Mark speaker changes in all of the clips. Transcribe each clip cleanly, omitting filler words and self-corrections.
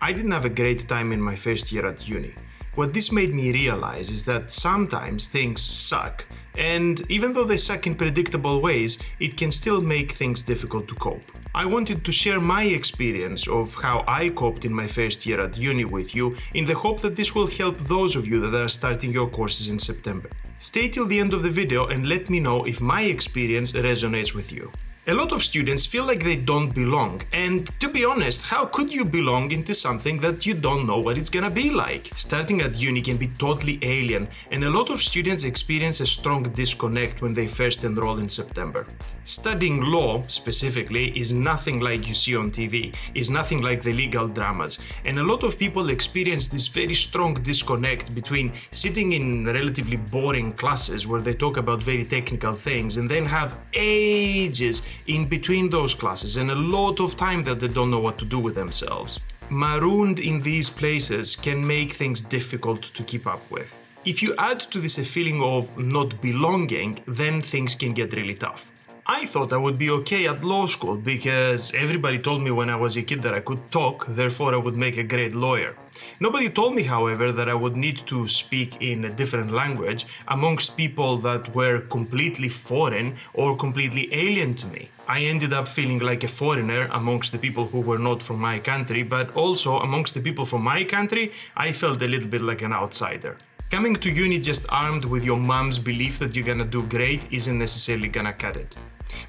Speaker 1: I didn't have a great time in my first year at uni. What this made me realize is that sometimes things suck, and even though they suck in predictable ways, it can still make things difficult to cope. I wanted to share my experience of how I coped in my first year at uni with you, in the hope that this will help those of you that are starting your courses in September. Stay till the end of the video and let me know if my experience resonates with you. A lot of students feel like they don't belong, and to be honest, how could you belong into something that you don't know what it's gonna be like? Starting at uni can be totally alien, and a lot of students experience a strong disconnect when they first enroll in September. Studying law, specifically, is nothing like you see on TV, is nothing like the legal dramas, and a lot of people experience this very strong disconnect between sitting in relatively boring classes where they talk about very technical things and then have ages in between those classes and a lot of time that they don't know what to do with themselves. Marooned in these places can make things difficult to keep up with. If you add to this a feeling of not belonging, then things can get really tough. I thought I would be okay at law school because everybody told me when I was a kid that I could talk, therefore I would make a great lawyer. Nobody told me, however, that I would need to speak in a different language amongst people that were completely foreign or completely alien to me. I ended up feeling like a foreigner amongst the people who were not from my country, but also amongst the people from my country, I felt a little bit like an outsider. Coming to uni just armed with your mom's belief that you're gonna do great isn't necessarily gonna cut it.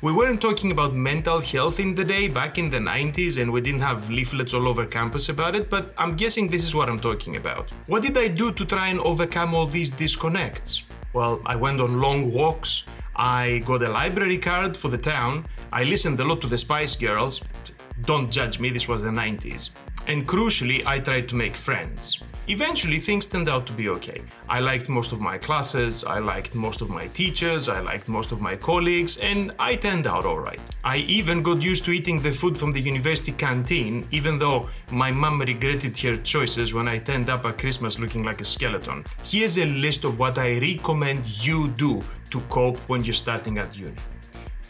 Speaker 1: We weren't talking about mental health in the day back in the 90s, and we didn't have leaflets all over campus about it, but I'm guessing this is what I'm talking about. What did I do to try and overcome all these disconnects? Well, I went on long walks, I got a library card for the town, I listened a lot to the Spice Girls, don't judge me, this was the 90s, and crucially, I tried to make friends. Eventually, things turned out to be okay. I liked most of my classes, I liked most of my teachers, I liked most of my colleagues, and I turned out alright. I even got used to eating the food from the university canteen, even though my mum regretted her choices when I turned up at Christmas looking like a skeleton. Here's a list of what I recommend you do to cope when you're starting at uni.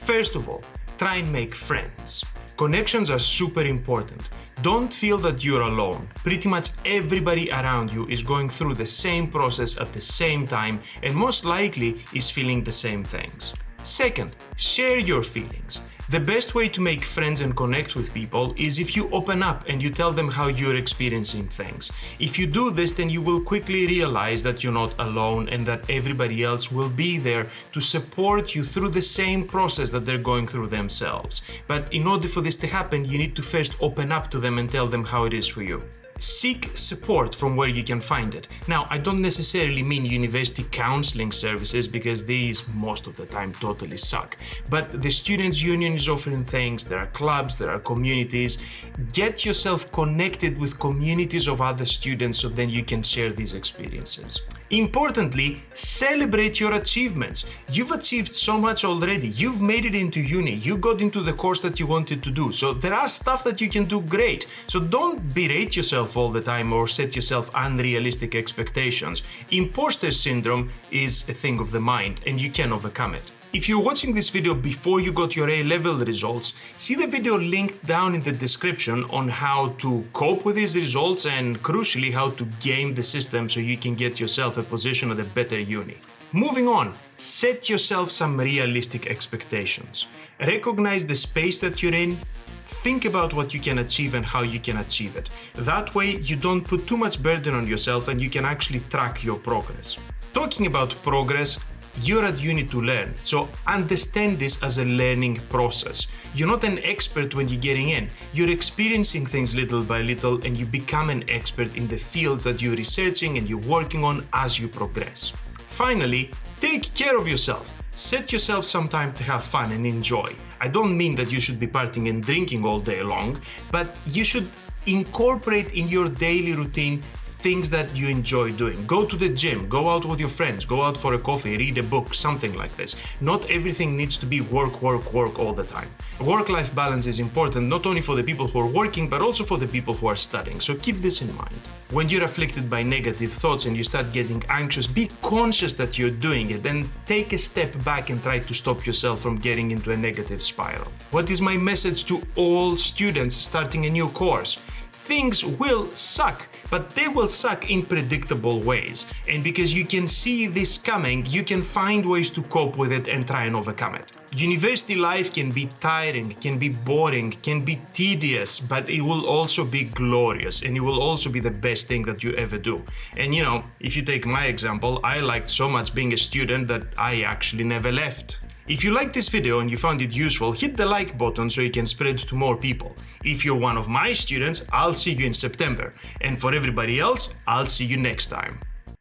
Speaker 1: First of all, try and make friends. Connections are super important. Don't feel that you're alone. Pretty much everybody around you is going through the same process at the same time and most likely is feeling the same things. Second, share your feelings. The best way to make friends and connect with people is if you open up and you tell them how you're experiencing things. If you do this, then you will quickly realize that you're not alone and that everybody else will be there to support you through the same process that they're going through themselves. But in order for this to happen, you need to first open up to them and tell them how it is for you. Seek support from where you can find it. Now, I don't necessarily mean university counseling services because these most of the time totally suck. But the Students' Union is offering things, there are clubs, there are communities. Get yourself connected with communities of other students so then you can share these experiences. Importantly, celebrate your achievements. You've achieved so much already. You've made it into uni. You got into the course that you wanted to do. So there are stuff that you can do great. So don't berate yourself all the time or set yourself unrealistic expectations. Imposter syndrome is a thing of the mind and you can overcome it. If you're watching this video before you got your A-level results, see the video linked down in the description on how to cope with these results and crucially how to game the system so you can get yourself a position at a better uni. Moving on, set yourself some realistic expectations. Recognize the space that you're in. Think about what you can achieve and how you can achieve it. That way you don't put too much burden on yourself and you can actually track your progress. Talking about progress, you're at uni to learn, so understand this as a learning process. You're not an expert when you're getting in. You're experiencing things little by little and you become an expert in the fields that you're researching and you're working on as you progress. Finally, take care of yourself. Set yourself some time to have fun and enjoy. I don't mean that you should be partying and drinking all day long, but you should incorporate in your daily routine things that you enjoy doing. Go to the gym, go out with your friends, go out for a coffee, read a book, something like this. Not everything needs to be work all the time. Work-life balance is important not only for the people who are working, but also for the people who are studying. So keep this in mind. When you're afflicted by negative thoughts and you start getting anxious, be conscious that you're doing it and take a step back and try to stop yourself from getting into a negative spiral. What is my message to all students starting a new course? things will suck, but they will suck in predictable ways. And because you can see this coming, you can find ways to cope with it and try and overcome it. University life can be tiring, can be boring, can be tedious, but it will also be glorious, and it will also be the best thing that you ever do. And if you take my example, I liked so much being a student that I actually never left. If you liked this video and you found it useful, hit the like button so you can spread to more people. If you're one of my students, I'll see you in September. And for everybody else, I'll see you next time.